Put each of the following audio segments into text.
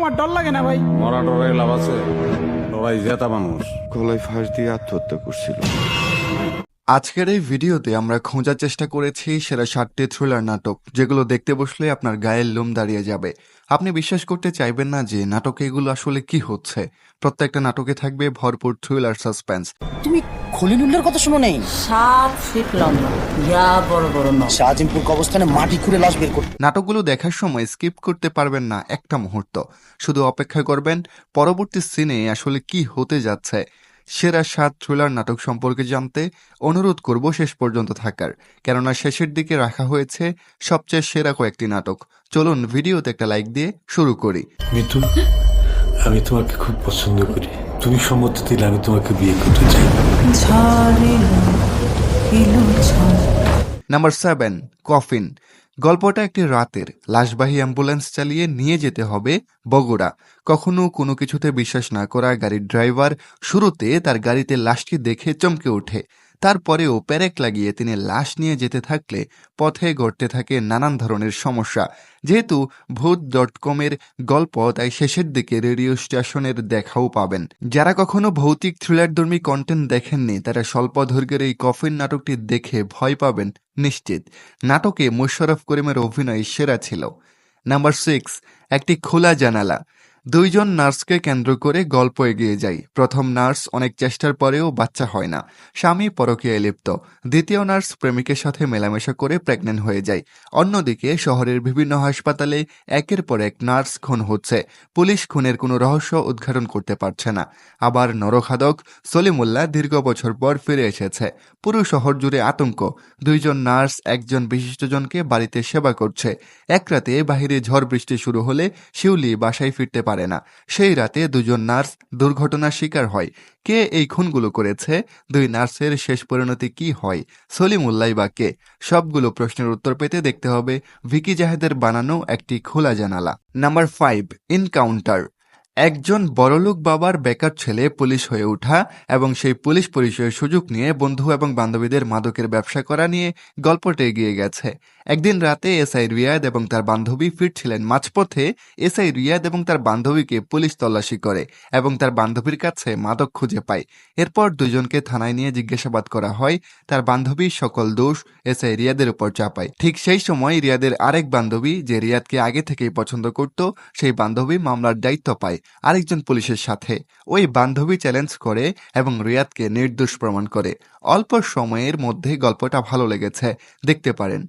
আমার ডর লাগে না ভাই। মরা ডরাই লাভ আছে? ডরাই জেতা মানুষ। গলায় ফাঁস দিয়ে আত্মহত্যা করছিল। আজকের এই ভিডিওতে আমরা খোঁজার চেষ্টা করেছি সেরা 7টি থ্রিলার নাটক, যেগুলো দেখতে বসলে আপনার গায়ের লোম দাঁড়িয়ে যাবে। আপনি বিশ্বাস করতে চাইবেন না যে নাটকে এগুলো আসলে কি হচ্ছে। প্রত্যেকটা নাটকে থাকবে ভরপুর থ্রিলার সাসপেন্স। তুমি খলিলুল্লাহর কথা শুনো নেই? 7 ফিট লম্বা, ইয়া বড় বড় নখ। শাহজিমপুর কবরস্থানে মাটি খুঁড়ে লাশ বের করতে। নাটকগুলো দেখার সময় স্কিপ করতে পারবেন না একটা মুহূর্ত, শুধু অপেক্ষা করবেন পরবর্তী সিনে আসলে কি হতে যাচ্ছে। সেরা 7 থ্রিলার নাটক সম্পর্কে জানতে অনুরোধ করব শেষ পর্যন্ত থাকার, কেননা শেষের দিকে রাখা হয়েছে সবচেয়ে সেরা কয়েকটি নাটক। চলুন ভিডিওতে একটা লাইক দিয়ে শুরু করি। মিতু, আমি তোমাকে খুব পছন্দ করি। তুমি সম্মতি দিলে আমি তোমাকে বিয়ে করতে চাই। Number 7, coffin. গল্পটা একটি রাতের লাশবাহী অ্যাম্বুলেন্স চালিয়ে নিয়ে যেতে হবে বগুড়া। কখনো কোনো কিছুতে বিশ্বাস না করা গাড়ির ড্রাইভার শুরুতে তার গাড়িতে লাশটি দেখে চমকে ওঠে। তারপরেও প্যারেক লাগিয়ে তিনি লাশ নিয়ে যেতে থাকলে পথে ঘটতে থাকে নানান ধরনের সমস্যা। যেহেতু ভূত.com-এর গল্প, তাই শেষের দিকে রেডিও স্টেশনের দেখাও পাবেন। যারা কখনো ভৌতিক থ্রিলারধর্মী কন্টেন্ট দেখেননি তারা স্বল্প দৈর্ঘ্যের এই কফিন নাটকটি দেখে ভয় পাবেন নিশ্চিত। নাটকে মোশাররফ করিমের অভিনয় সেরা ছিল। নাম্বার 6, একটি খোলা জানালা। 2 জন নার্সকে কেন্দ্র করে গল্প এগিয়ে যায়। প্রথম নার্স অনেক চেষ্টার পরেও বাচ্চা হয় না, স্বামী পরকীয়ায় লিপ্ত। দ্বিতীয় নার্স প্রেমিকের সাথে মেলামেশা করে প্রেগনেন্ট হয়ে যায়। অন্যদিকে শহরের বিভিন্ন হাসপাতালে একের পর এক নার্স খুন হচ্ছে। পুলিশ খুনের কোনো রহস্য উদ্ঘাটন করতে পারছে না। আবার নরখাদক সলিমুল্লাহ দীর্ঘ বছর পর ফিরে এসেছে। পুরো শহর জুড়ে আতঙ্ক। 2 জন নার্স একজন বিশিষ্টজনকে বাড়িতে সেবা করছে। এক রাতে বাহিরে ঝড় বৃষ্টি শুরু হলে শিউলি বাসায় ফিরতে পারে না। সেই রাতে 2 জন নার্স দুর্ঘটনার শিকার হয়। কে এই খুনগুলো করেছে? 2 নার্সের শেষ পরিণতি কি হয়? সলিমুল্লাহ বা কে? সবগুলো প্রশ্নের উত্তর পেতে দেখতে হবে ভিকি জাহেদের বানানো একটি খোলা জানালা। Number 5, encounter. একজন বড়লোক বাবার বেকার ছেলে পুলিশ হয়ে ওঠা এবং সেই পুলিশ পরিচয়ের সুযোগ নিয়ে বন্ধু এবং বান্ধবীদের মাদকের ব্যবসা করা নিয়ে গল্পটা এগিয়ে গেছে। একদিন রাতে এসআই রিয়াদ এবং তার বান্ধবী ফিরছিলেন। মাঝপথে এসআই রিয়াদ এবং তার বান্ধবীকে পুলিশ তল্লাশি করে এবং তার বান্ধবীর কাছে মাদক খুঁজে পায়। এরপর 2 জনকে থানায় নিয়ে জিজ্ঞাসাবাদ করা হয়। তার বান্ধবীর সকল দোষ এসআই রিয়াদের উপর চাপায়। ঠিক সেই সময় রিয়াদের আরেক বান্ধবী, যে রিয়াদকে আগে থেকেই পছন্দ করত, সেই বান্ধবী মামলার দায়িত্ব পায় আরেকজন পুলিশের সাথে। ওই বান্ধবী চ্যালেঞ্জ করে এবং রিয়াদকে নির্দোষ প্রমাণ করে। অল্প সময়ের মধ্যে গল্পটা ভালো লেগেছে, দেখতে পারেন।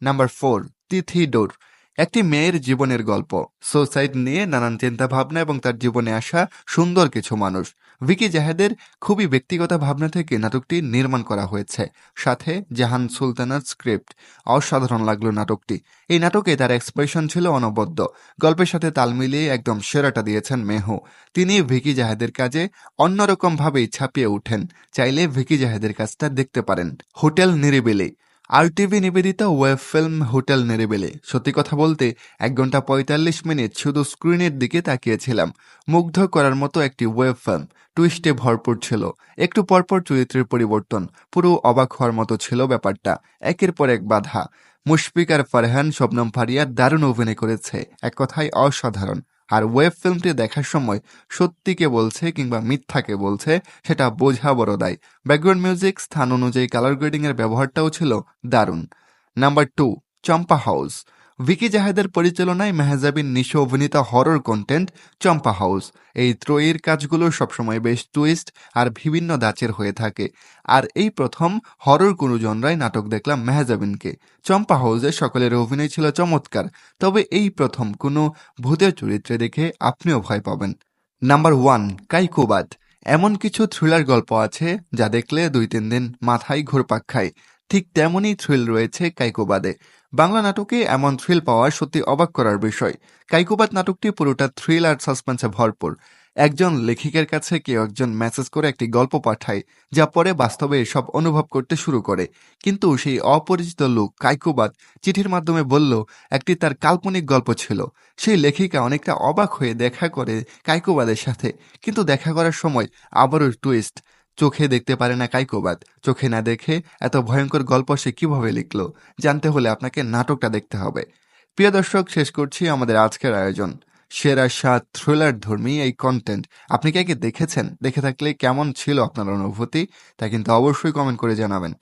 নাম্বার 4, তিথি ডোর। একটি মেয়ের জীবনের গল্প। সুসাইড নিয়ে নানান চিন্তা ভাবনা এবং তার জীবনে আসা সুন্দর কিছু মানুষ। ভিকি জাহেদের খুবই ব্যক্তিগত ভাবনা থেকে নাটকটি নির্মাণ করা হয়েছে। সাথে জাহান সুলতানার স্ক্রিপ্ট। অসাধারণ লাগলো নাটকটি। এই নাটকে তার এক্সপ্রেশন ছিল অনবদ্য। গল্পের সাথে তাল মিলিয়ে একদম সেরাটা দিয়েছেন মেহু। তিনি ভিকি জাহেদের কাজে অন্যরকমভাবেই ছাপিয়ে ওঠেন। চাইলে ভিকি জাহেদের কাজটা দেখতে পারেন। হোটেল নিরিবিলি। RTV নিবেদিত ওয়েব ফিল্ম হোটেল নিরিবিলি। সত্যি কথা বলতে 1 ঘন্টা 45 মিনিট শুধু স্ক্রিনের দিকে তাকিয়েছিলাম। মুগ্ধ করার মতো একটি ওয়েব ফিল্ম। টুইস্টে ভরপুর ছিল। একটু পরপর চরিত্রের পরিবর্তন। পুরো অবাক হওয়ার মতো ছিল ব্যাপারটা। একের পর এক বাধা। মুশফিক আর ফারহান, শবনম ফারিয়া দারুণ অভিনয় করেছে। এক কথায় অসাধারণ। আর ওয়েব ফিল্মটি দেখার সময় সত্যিকে বলছে কিংবা মিথ্যাকে বলছে সেটা বোঝা বড় দায়। ব্যাকগ্রাউন্ড মিউজিক, স্থান অনুযায়ী কালার গ্রেডিং এর ব্যবহারটাও ছিল দারুণ। নাম্বার 2, চম্পা হাউস। ভিকি জাহেদের পরিচালনায় মেহজাবিন নিশো অভিনীত হরর কন্টেন্ট চম্পা হাউস। এই ত্রয়ীর কাজগুলো সবসময় বেশ টুইস্ট আর বিভিন্ন ধাঁচের হয়ে থাকে। আর এই প্রথম হরর কোনো জনরায় নাটক দেখলাম মেহজাবিনকে। চম্পা হাউসে সকলের অভিনয় ছিল চমৎকার, তবে এই প্রথম কোনো ভূতের চরিত্রে দেখে আপনিও ভয় পাবেন। নাম্বার 1, কাইকোবাদ। এমন কিছু থ্রিলার গল্প আছে যা দেখলে 2-3 দিন মাথায় ঘুরপাক খায়। ঠিক তেমনই থ্রিল রয়েছে কাইকোবাদে। বাংলা নাটকে এমন থ্রিল পাওয়া সত্যি অবাক করার বিষয়। কাইকোবাদ নাটকটি পুরোটা থ্রিল আর সাসপেন্সে ভরপুর। একজন লেখিকার কাছে কেউ একজন মেসেজ করে একটি গল্প পাঠায়, যা পরে বাস্তবে এসব অনুভব করতে শুরু করে। কিন্তু সেই অপরিচিত লোক কাইকোবাদ চিঠির মাধ্যমে বলল একটি তার কাল্পনিক গল্প ছিল। সেই লেখিকা অনেকটা অবাক হয়ে দেখা করে কাইকোবাদের সাথে, কিন্তু দেখা করার সময় আবারও টুইস্ট। চোখে দেখতে পারে না কাইকোবাদ, চোখে না দেখে এত ভয়ঙ্কর গল্প সে কিভাবে লিখল, জানতে হলে আপনাকে নাটকটা দেখতে হবে। প্রিয় দর্শক, শেষ করছি আমাদের আজকের আয়োজন। সেরা 7 থ্রিলার ধর্মী এই কন্টেন্ট। আপনি কি আগে দেখেছেন? দেখে থাকলে কেমন ছিল আপনার অনুভূতি তা কিন্তু অবশ্যই কমেন্ট করে জানাবেন।